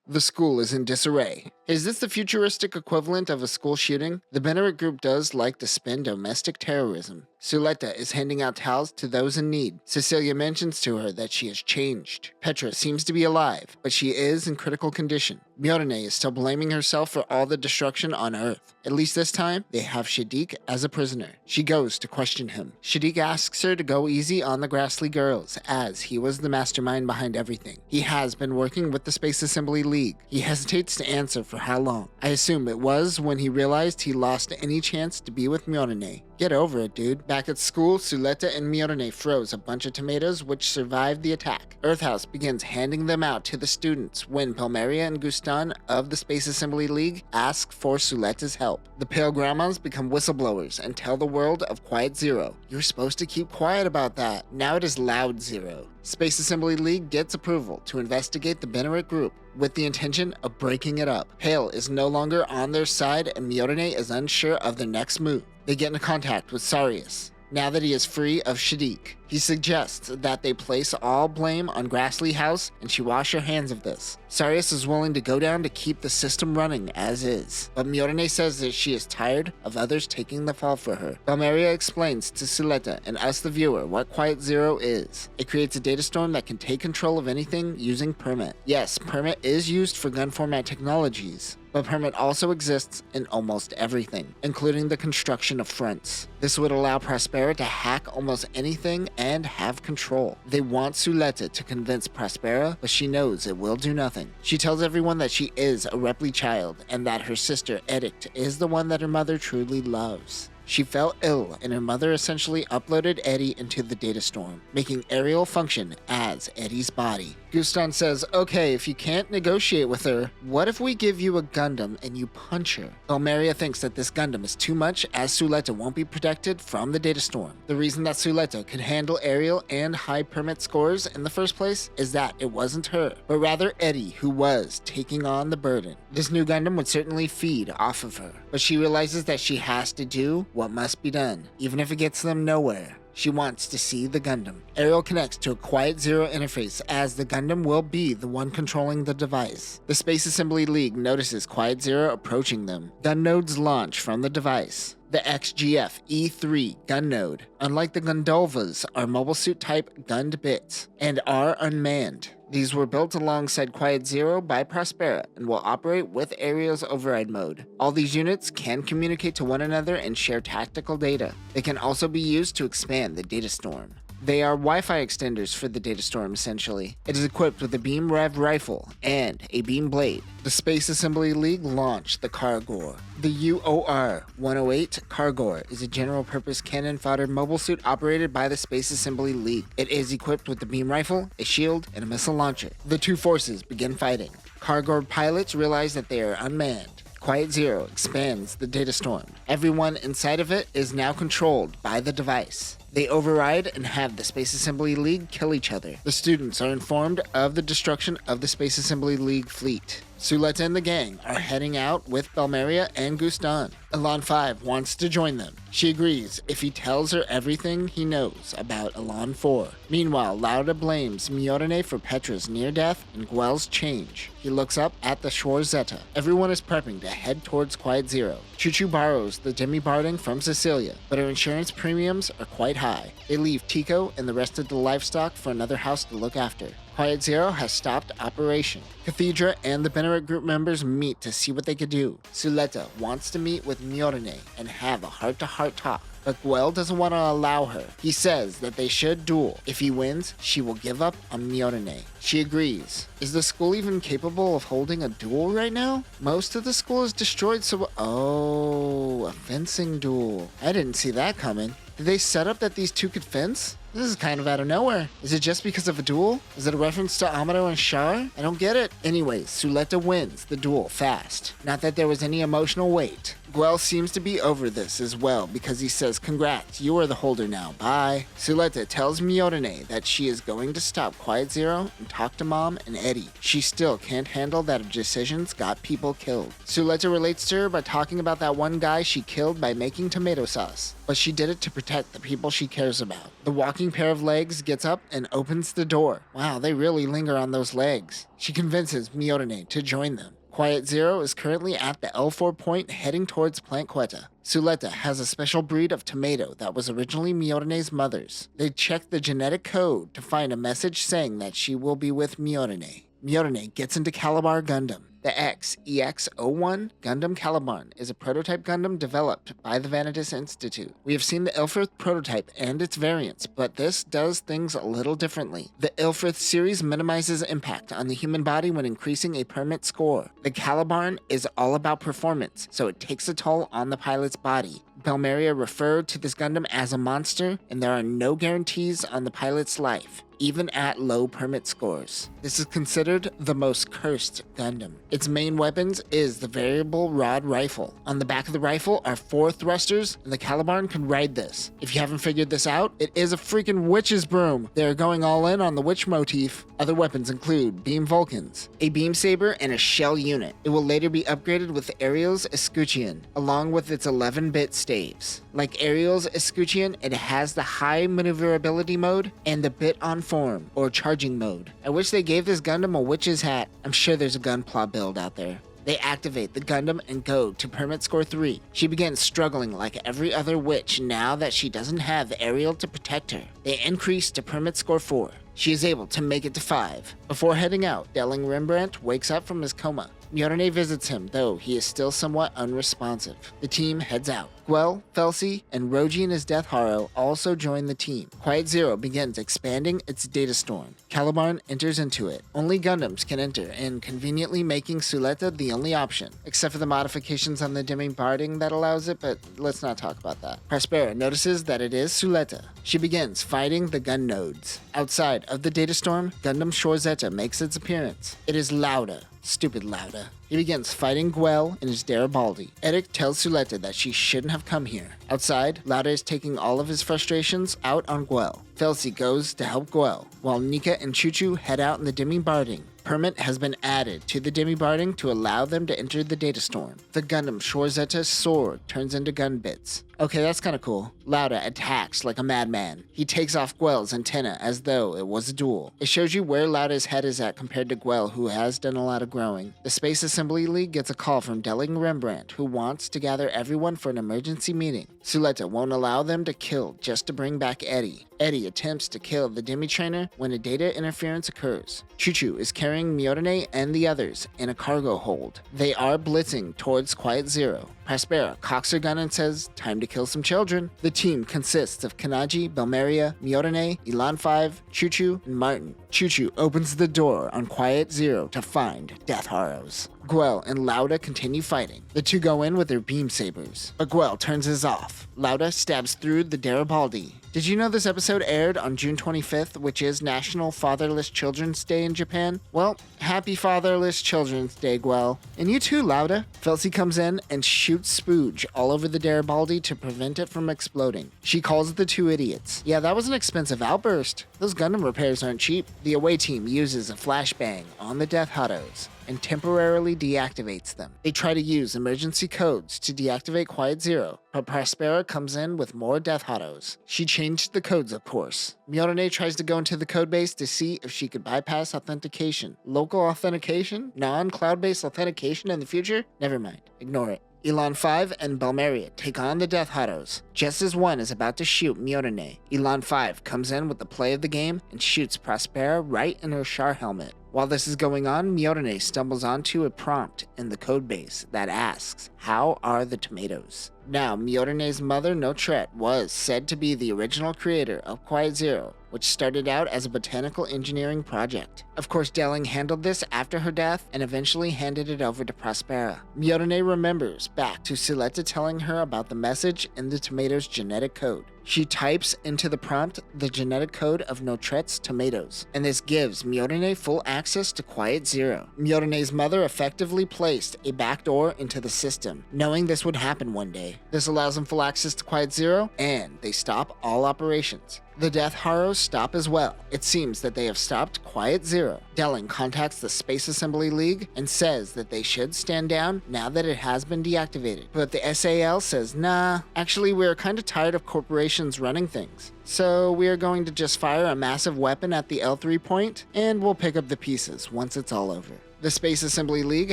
The school is in disarray. Is this the futuristic equivalent of a school shooting? The Bennett group does like to spin domestic terrorism. Suletta is handing out towels to those in need. Cecilia mentions to her that she has changed. Petra seems to be alive, but she is in critical condition. Myorine is still blaming herself for all the destruction on Earth. At least this time, they have Shadiq as a prisoner. She goes to question him. Shadiq asks her to go easy on the Grassley girls, as he was the mastermind behind everything. He has been working with the Space Assembly League. He hesitates to answer for how long. I assume it was when he realized he lost any chance to be with Myorine. Get over it, dude. Back at school, Suletta and Myorine froze a bunch of tomatoes which survived the attack. Earthhouse begins handing them out to the students when Palmeria and Gustan of the Space Assembly League ask for Suletta's help. The Pale Grandmas become whistleblowers and tell the world of Quiet Zero. You're supposed to keep quiet about that. Now it is Loud Zero. Space Assembly League gets approval to investigate the Bennett group with the intention of breaking it up. Pale is no longer on their side and Myorine is unsure of their next move. They get into contact with Sarius. Now that he is free of Shadiq, he suggests that they place all blame on Grassley House and she wash her hands of this. Sarius is willing to go down to keep the system running as is, but Myorine says that she is tired of others taking the fall for her. Palmeria explains to Suletta and us the viewer what Quiet Zero is. It creates a data storm that can take control of anything using Permit. Yes, Permit is used for gun format technologies, but Permit also exists in almost everything, including the construction of fronts. This would allow Prospera to hack almost anything and have control. They want Suletta to convince Prospera, but she knows it will do nothing. She tells everyone that she is a Repli child and that her sister Edict is the one that her mother truly loves. She fell ill, and her mother essentially uploaded Eddie into the data storm, making Ariel function as Eddie's body. Gustan says, okay, if you can't negotiate with her, what if we give you a Gundam and you punch her? Palmeria thinks that this Gundam is too much as Suletta won't be protected from the data storm. The reason that Suletta could handle Ariel and high Permit scores in the first place is that it wasn't her, but rather Eddie who was taking on the burden. This new Gundam would certainly feed off of her, but she realizes that she has to do what must be done, even if it gets them nowhere. She wants to see the Gundam. Ariel connects to a Quiet Zero interface as the Gundam will be the one controlling the device. The Space Assembly League notices Quiet Zero approaching them. Gun nodes launch from the device. The XGF E3 gun node, unlike the Gundolvas, are mobile suit type gunned bits and are unmanned. These were built alongside Quiet Zero by Prospera and will operate with Ariel's override mode. All these units can communicate to one another and share tactical data. They can also be used to expand the data storm. They are Wi-Fi extenders for the data storm, essentially. It is equipped with a beam rev rifle and a beam blade. The Space Assembly League launched the Kargor. The UOR-108 Kargor is a general-purpose cannon fodder mobile suit operated by the Space Assembly League. It is equipped with a beam rifle, a shield, and a missile launcher. The two forces begin fighting. Kargor pilots realize that they are unmanned. Quiet Zero expands the data storm. Everyone inside of it is now controlled by the device. They override and have the Space Assembly League kill each other. The students are informed of the destruction of the Space Assembly League fleet. Suletta and the gang are heading out with Palmeria and Gustan. Elan 5 wants to join them. She agrees if he tells her everything he knows about Elan 4. Meanwhile, Lauda blames Myorine for Petra's near death and Guel's change. He looks up at the Schwarzetta. Everyone is prepping to head towards Quiet Zero. Choo-Choo borrows the demi-barding from Cecilia, but her insurance premiums are quite high. They leave Tico and the rest of the livestock for another house to look after. Quiet Zero has stopped operation. Cathedra and the Bennett group members meet to see what they could do. Suletta wants to meet with Myorine and have a heart-to-heart talk, but Guel doesn't want to allow her. He says that they should duel. If he wins, she will give up on Myorine. She agrees. Is the school even capable of holding a duel right now? Most of the school is destroyed, so... Oh, a fencing duel. I didn't see that coming. Did they set up that these two could fence? This is kind of out of nowhere. Is it just because of a duel? Is it a reference to Amado and Shar? I don't get it. Anyways, Suletta wins the duel fast. Not that there was any emotional weight. Guel seems to be over this as well because he says, congrats, you are the holder now, bye. Suletta tells Myorine that she is going to stop Quiet Zero and talk to Mom and Eddie. She still can't handle that her decisions got people killed. Suletta relates to her by talking about that one guy she killed by making tomato sauce, but she did it to protect the people she cares about. The walking pair of legs gets up and opens the door. Wow, they really linger on those legs. She convinces Myorine to join them. Quiet Zero is currently at the L4 point heading towards Plant Quetta. Suletta has a special breed of tomato that was originally Miorene's mother's. They check the genetic code to find a message saying that she will be with Miorene. Miorene gets into Calibar Gundam. The XEX-01 Gundam Caliban is a prototype Gundam developed by the Vanitas Institute. We have seen the Ilfrith prototype and its variants, but this does things a little differently. The Ilfrith series minimizes impact on the human body when increasing a permit score. The Caliban is all about performance, so it takes a toll on the pilot's body. Belmeria referred to this Gundam as a monster, and there are no guarantees on the pilot's life, even at low permit scores. This is considered the most cursed Gundam. Its main weapons is the variable rod rifle. On the back of the rifle are 4 thrusters, and the Caliban can ride this. If you haven't figured this out, it is a freaking witch's broom. They are going all in on the witch motif. Other weapons include beam Vulcans, a beam saber, and a shell unit. It will later be upgraded with Ariel's Escutcheon, along with its 11-bit staves. Like Ariel's Escutcheon, it has the high maneuverability mode and the bit on form, or charging mode. I wish they gave this Gundam a witch's hat. I'm sure there's a GUNPLA build out there. They activate the Gundam and go to permit score 3. She begins struggling like every other witch now that she doesn't have Ariel to protect her. They increase to permit score 4. She is able to make it to 5. Before heading out, Delling Rembrandt wakes up from his coma. Miorene visits him, though he is still somewhat unresponsive. The team heads out. Guel, Felsi, and Roji and his Death Harrow also join the team. Quiet Zero begins expanding its data storm. Caliban enters into it. Only Gundams can enter, and conveniently making Suletta the only option, except for the modifications on the bombarding that allows it, but let's not talk about that. Prospera notices that it is Suletta. She begins fighting the gun nodes. Outside of the data storm, Gundam Shorzeta makes its appearance. It is Lauda. Stupid Lauda. He begins fighting Guel in his Garibaldi. Eric tells Suletta that she shouldn't have come here. Outside, Lauda is taking all of his frustrations out on Guel. Felsi goes to help Guel, while Nika and Chuchu head out in the bombarding. Permit has been added to the bombarding to allow them to enter the data storm. The Gundam Shorzeta's sword turns into gun bits. Okay, that's kinda cool. Lauda attacks like a madman. He takes off Guel's antenna as though it was a duel. It shows you where Lauda's head is at compared to Guel, who has done a lot of growing. The Space Assembly League gets a call from Delling Rembrandt, who wants to gather everyone for an emergency meeting. Suletta won't allow them to kill just to bring back Eddie. Eddie attempts to kill the demi-trainer when a data interference occurs. Chuchu is carrying Miorene and the others in a cargo hold. They are blitzing towards Quiet Zero. Prospera cocks her gun and says, "Time to kill some children." The team consists of Kanaji, Belmeria, Miorene, Elan 5, Chuchu, and Martin. Chuchu opens the door on Quiet Zero to find Death Harrows. Guel and Lauda continue fighting. The two go in with their beam sabers, but Guel turns his off. Lauda stabs through the Garibaldi. Did you know this episode aired on June 25th, which is National Fatherless Children's Day in Japan? Well, happy Fatherless Children's Day, Guel. And you too, Lauda. Felsi comes in and shoots spooge all over the Garibaldi to prevent it from exploding. She calls the two idiots. Yeah, that was an expensive outburst. Those Gundam repairs aren't cheap. The away team uses a flashbang on the Death Harrows and temporarily deactivates them. They try to use emergency codes to deactivate Quiet Zero, but Prospera comes in with more Death Harrows. She changed the codes, of course. Miorene tries to go into the codebase to see if she could bypass authentication. Local authentication? Non-cloud-based authentication in the future? Never mind. Ignore it. Elan 5 and Belmeria take on the Death Harrows. Just as one is about to shoot Miorene, Elan 5 comes in with the play of the game and shoots Prospera right in her Char helmet. While this is going on, Miorene stumbles onto a prompt in the codebase that asks, "How are the tomatoes?" Now, Miorene's mother, Notret, was said to be the original creator of Quiet Zero, which started out as a botanical engineering project. Of course, Delling handled this after her death and eventually handed it over to Prospera. Miorene remembers back to Suletta telling her about the message in the tomato's genetic code. She types into the prompt the genetic code of Notret's tomatoes, and this gives Miorene full access to Quiet Zero. Miorene's mother effectively placed a backdoor into the system, knowing this would happen one day. This allows them full access to Quiet Zero, and they stop all operations. The Death Harrows stop as well. It seems that they have stopped Quiet Zero. Delling contacts the Space Assembly League and says that they should stand down now that it has been deactivated. But the SAL says, nah, actually we're kind of tired of corporations running things. So we are going to just fire a massive weapon at the L3 point, and we'll pick up the pieces once it's all over. The Space Assembly League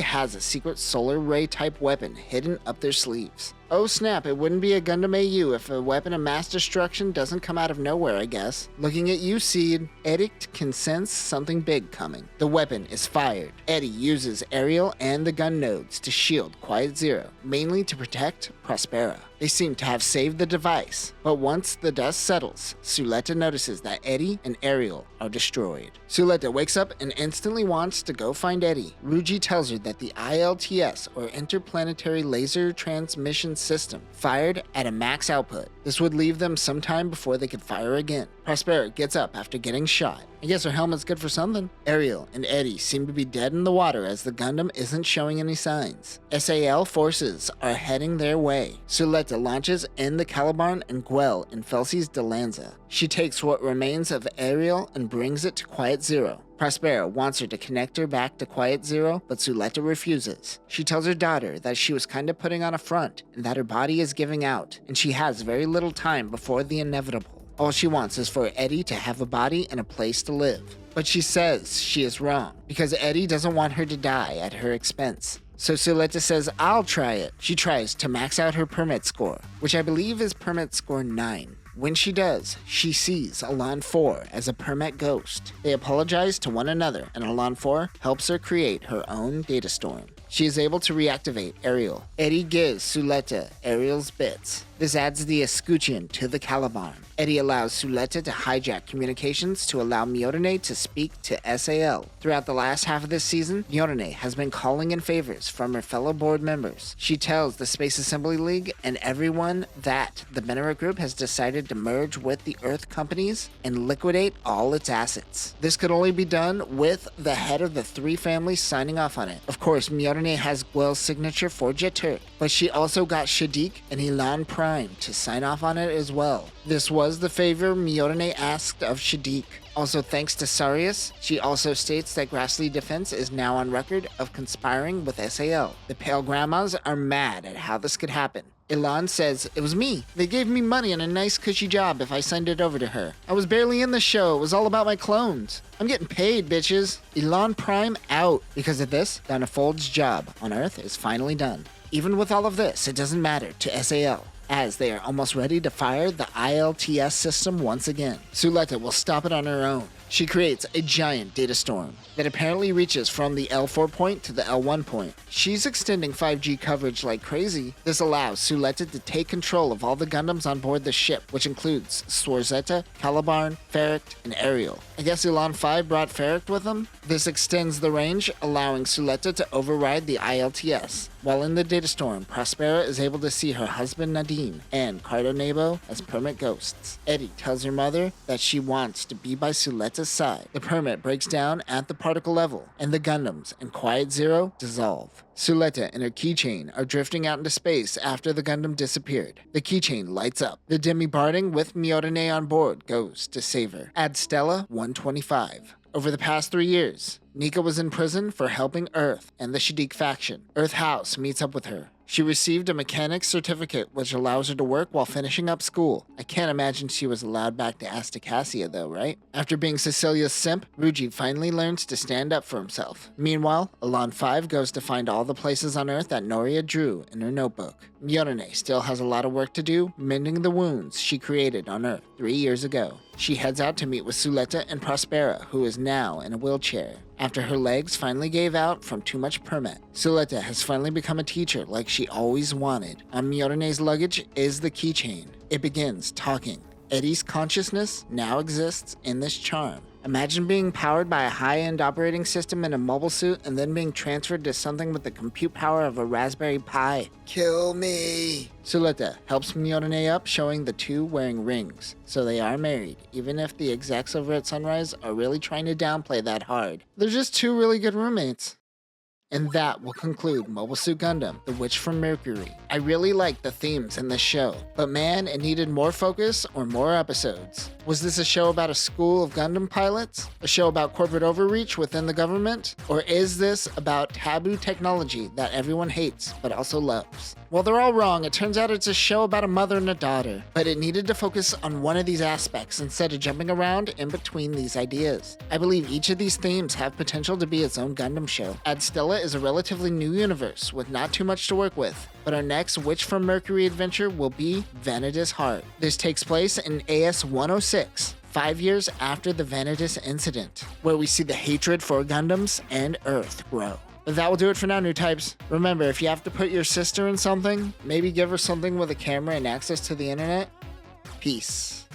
has a secret solar ray type weapon hidden up their sleeves. Oh snap, it wouldn't be a Gundam AU if a weapon of mass destruction doesn't come out of nowhere, I guess. Looking at you, Seed, Edict can sense something big coming. The weapon is fired. Eddie uses Ariel and the gun nodes to shield Quiet Zero, mainly to protect Prospera. They seem to have saved the device, but once the dust settles, Suletta notices that Eddie and Ariel are destroyed. Suletta wakes up and instantly wants to go find Eddie. Ruji tells her that the ILTS, or Interplanetary Laser Transmission System, fired at a max output. This would leave them some time before they could fire again. Prospera gets up after getting shot. I guess her helmet's good for something. Ariel and Eddie seem to be dead in the water as the Gundam isn't showing any signs. SAL forces are heading their way. Suletta launches in the Caliban and Guel in Felsi's Delanza. She takes what remains of Ariel and brings it to Quiet Zero. Prospera wants her to connect her back to Quiet Zero, but Suletta refuses. She tells her daughter that she was kinda putting on a front and that her body is giving out, and she has very little time before the inevitable. All she wants is for Eddie to have a body and a place to live. But she says she is wrong, because Eddie doesn't want her to die at her expense. So Suletta says, I'll try it. She tries to max out her permit score, which I believe is permit score 9. When she does, she sees Elan 4 as a permit ghost. They apologize to one another, and Elan 4 helps her create her own data storm. She is able to reactivate Ariel. Eddie gives Suletta Ariel's bits. This adds the escutcheon to the Caliban. Eddie allows Suletta to hijack communications to allow Myorine to speak to SAL. Throughout the last half of this season, Myorine has been calling in favors from her fellow board members. She tells the Space Assembly League and everyone that the Benerit Group has decided to merge with the Earth companies and liquidate all its assets. This could only be done with the head of the three families signing off on it. Of course, Myorine has Guel's signature for Jetur, but she also got Shadiq and Elan Prime to sign off on it as well. This was the favor Myorine asked of Shadiq. Also, thanks to Sarius, she also states that Grassley Defense is now on record of conspiring with SAL. The Pale Grandmas are mad at how this could happen. Elan says, it was me. They gave me money and a nice cushy job if I signed it over to her. I was barely in the show. It was all about my clones. I'm getting paid, bitches. Elan Prime out. Because of this, Donna Fold's job on Earth is finally done. Even with all of this, it doesn't matter to SAL, as they are almost ready to fire the ILTS system once again. Suletta will stop it on her own. She creates a giant data storm that apparently reaches from the L4 point to the L1 point. She's extending 5G coverage like crazy. This allows Suletta to take control of all the Gundams on board the ship, which includes Swarzetta, Caliban, Ferrict, and Ariel. I guess Elan 5 brought Ferrict with him? This extends the range, allowing Suletta to override the ILTS. While in the data storm, Prospera is able to see her husband Nadine and Cardo Nebo as permit ghosts. Eddie tells her mother that she wants to be by Suletta's side. The permit breaks down at the particle level, and the Gundams and Quiet Zero dissolve. Suletta and her keychain are drifting out into space after the Gundam disappeared. The keychain lights up. The Demi Barding with Myorine on board goes to save her. Add Stella 125. Over the past 3 years, Nika was in prison for helping Earth and the Shadiq faction. Earth House meets up with her. She received a mechanic's certificate which allows her to work while finishing up school. I can't imagine she was allowed back to Astacassia though, right? After being Cecilia's simp, Ruji finally learns to stand up for himself. Meanwhile, Elan 5 goes to find all the places on Earth that Noria drew in her notebook. Myorine still has a lot of work to do, mending the wounds she created on Earth 3 years ago. She heads out to meet with Suletta and Prospera, who is now in a wheelchair. After her legs finally gave out from too much permit, Suletta has finally become a teacher like she always wanted. On Myorine's luggage is the keychain. It begins talking. Eddie's consciousness now exists in this charm. Imagine being powered by a high-end operating system in a mobile suit and then being transferred to something with the compute power of a Raspberry Pi. Kill me! Suletta helps Myorine up, showing the two wearing rings. So they are married, even if the execs over at Sunrise are really trying to downplay that hard. They're just two really good roommates. And that will conclude Mobile Suit Gundam, The Witch from Mercury. I really liked the themes in this show, but man, it needed more focus or more episodes. Was this a show about a school of Gundam pilots? A show about corporate overreach within the government? Or is this about taboo technology that everyone hates but also loves? Well, they're all wrong. It turns out it's a show about a mother and a daughter, but it needed to focus on one of these aspects instead of jumping around in between these ideas. I believe each of these themes have potential to be its own Gundam show. Ad Stella is a relatively new universe with not too much to work with, but our next Witch from Mercury adventure will be Vanitas Heart. This takes place in AS-106, 5 years after the Vanitas incident, where we see the hatred for Gundams and Earth grow. But that will do it for now, new types. Remember, if you have to put your sister in something, maybe give her something with a camera and access to the internet. Peace.